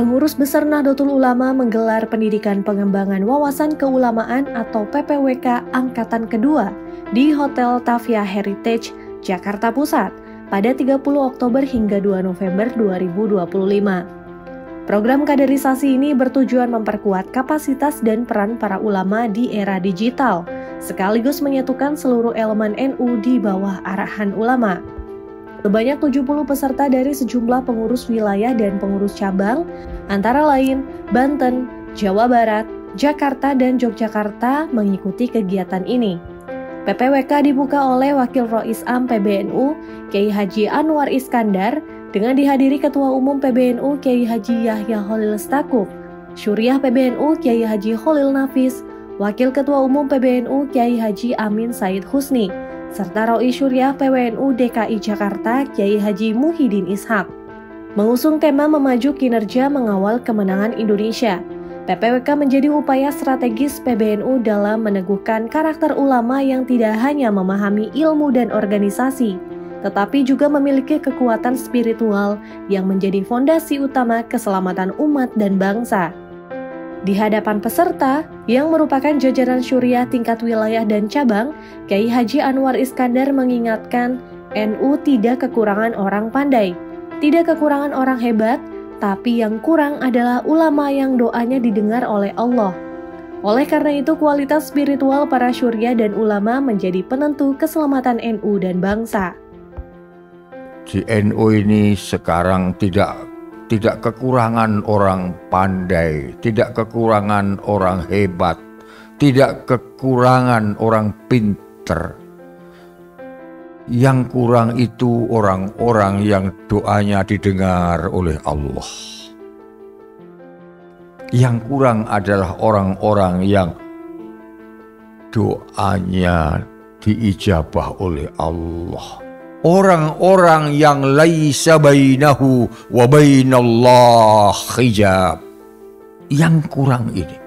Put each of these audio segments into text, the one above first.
Pengurus Besar Nahdlatul Ulama menggelar pendidikan pengembangan wawasan keulamaan atau PPWK Angkatan Kedua di Hotel Tavia Heritage, Jakarta Pusat pada 30 Oktober hingga 2 November 2025. Program kaderisasi ini bertujuan memperkuat kapasitas dan peran para ulama di era digital, sekaligus menyatukan seluruh elemen NU di bawah arahan ulama. Sebanyak 70 peserta dari sejumlah pengurus wilayah dan pengurus cabang, antara lain Banten, Jawa Barat, Jakarta, dan Yogyakarta mengikuti kegiatan ini. PPWK dibuka oleh Wakil Rois Am PBNU, Kiai Haji Anwar Iskandar, dengan dihadiri Ketua Umum PBNU Kiai Haji Yahya Khalil Stakuf, Syuriah PBNU Kiai Haji Khalil Nafis, Wakil Ketua Umum PBNU Kiai Haji Amin Said Husni, serta Roi Syuriah PWNU DKI Jakarta Kiai Haji Muhyiddin Ishak. Mengusung tema memaju kinerja mengawal kemenangan Indonesia, PPWK menjadi upaya strategis PBNU dalam meneguhkan karakter ulama yang tidak hanya memahami ilmu dan organisasi, tetapi juga memiliki kekuatan spiritual yang menjadi fondasi utama keselamatan umat dan bangsa. Di hadapan peserta, yang merupakan jajaran syuriah tingkat wilayah dan cabang, Kiai Haji Anwar Iskandar mengingatkan NU tidak kekurangan orang pandai, tidak kekurangan orang hebat, tapi yang kurang adalah ulama yang doanya didengar oleh Allah. Oleh karena itu, kualitas spiritual para syuriah dan ulama menjadi penentu keselamatan NU dan bangsa. Di NU ini sekarang tidak kekurangan orang pandai, tidak kekurangan orang hebat, tidak kekurangan orang pinter. Yang kurang itu orang-orang yang doanya didengar oleh Allah. Yang kurang adalah orang-orang yang doanya diijabah oleh Allah. Orang-orang yang laisa bainahu wa bainallah hijab. Yang kurang ini.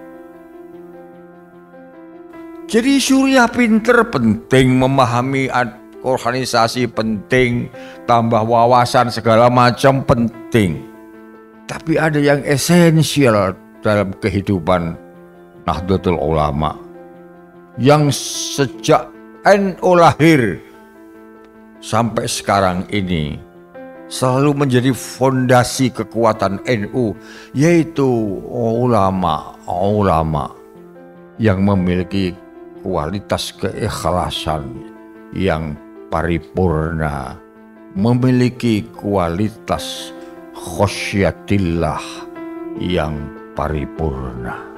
Jadi syuriah pinter penting, memahami organisasi penting, tambah wawasan segala macam penting. Tapi ada yang esensial dalam kehidupan Nahdlatul Ulama yang sejak NU lahir sampai sekarang ini selalu menjadi fondasi kekuatan NU, yaitu ulama yang memiliki kualitas keikhlasan yang paripurna, memiliki kualitas khosyatillah yang paripurna.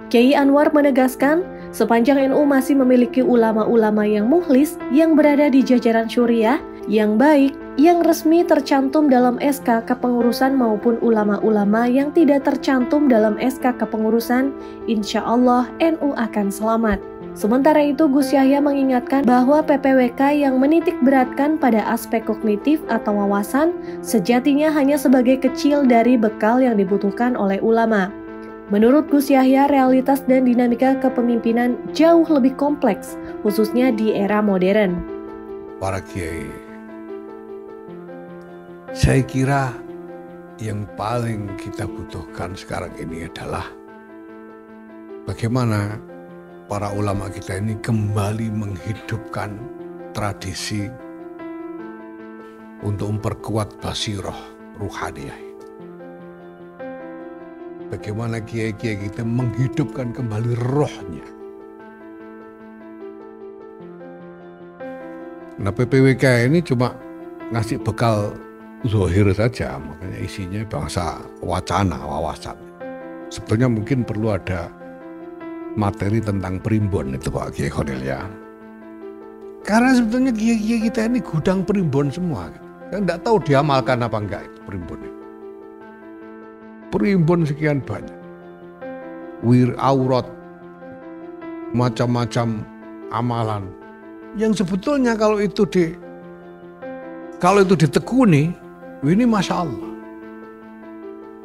Kiai Anwar menegaskan, sepanjang NU masih memiliki ulama-ulama yang mukhlis yang berada di jajaran syuriah, yang baik, yang resmi tercantum dalam SK kepengurusan maupun ulama-ulama yang tidak tercantum dalam SK kepengurusan, insya Allah NU akan selamat. Sementara itu, Gus Yahya mengingatkan bahwa PPWK yang menitik beratkan pada aspek kognitif atau wawasan sejatinya hanya sebagai kecil dari bekal yang dibutuhkan oleh ulama. Menurut Gus Yahya, realitas dan dinamika kepemimpinan jauh lebih kompleks, khususnya di era modern. Para kiai, saya kira yang paling kita butuhkan sekarang ini adalah bagaimana para ulama kita ini kembali menghidupkan tradisi untuk memperkuat basirah ruhaniyah. Bagaimana kiai-kiai kita menghidupkan kembali rohnya. Nah, PPWK ini cuma ngasih bekal zahir saja, makanya isinya bangsa wacana, wawasan. Sebetulnya mungkin perlu ada materi tentang primbon itu Pak Kiai Khalil ya. Karena sebetulnya kiai-kiai kita ini gudang primbon semua. Kan tidak tahu diamalkan apa enggak itu primbon itu. Primbon sekian banyak, aurat, macam-macam amalan yang sebetulnya kalau itu ditekuni, ini masya Allah.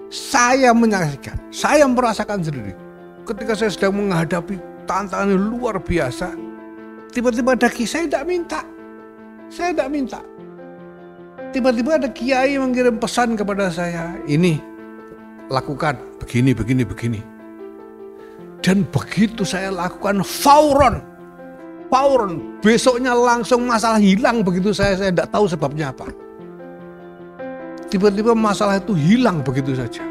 Saya menyaksikan, saya merasakan sendiri. Ketika saya sedang menghadapi tantangan yang luar biasa, tiba-tiba ada kiai, saya tidak minta. Tiba-tiba ada kiai mengirim pesan kepada saya, ini lakukan begini. Dan begitu saya lakukan fauron, besoknya langsung masalah hilang begitu saya tidak tahu sebabnya apa. Tiba-tiba masalah itu hilang begitu saja.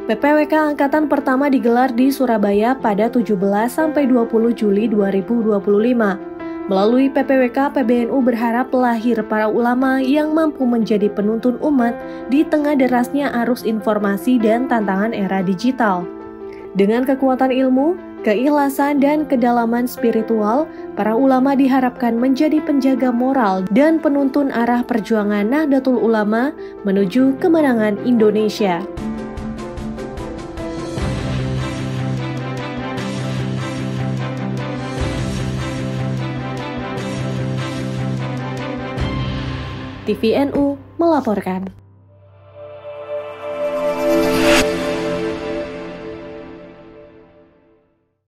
PPWK Angkatan Pertama digelar di Surabaya pada 17-20 Juli 2025. Melalui PPWK, PBNU berharap lahir para ulama yang mampu menjadi penuntun umat di tengah derasnya arus informasi dan tantangan era digital. Dengan kekuatan ilmu, keikhlasan, dan kedalaman spiritual, para ulama diharapkan menjadi penjaga moral dan penuntun arah perjuangan Nahdlatul Ulama menuju kemenangan Indonesia. TVNU melaporkan.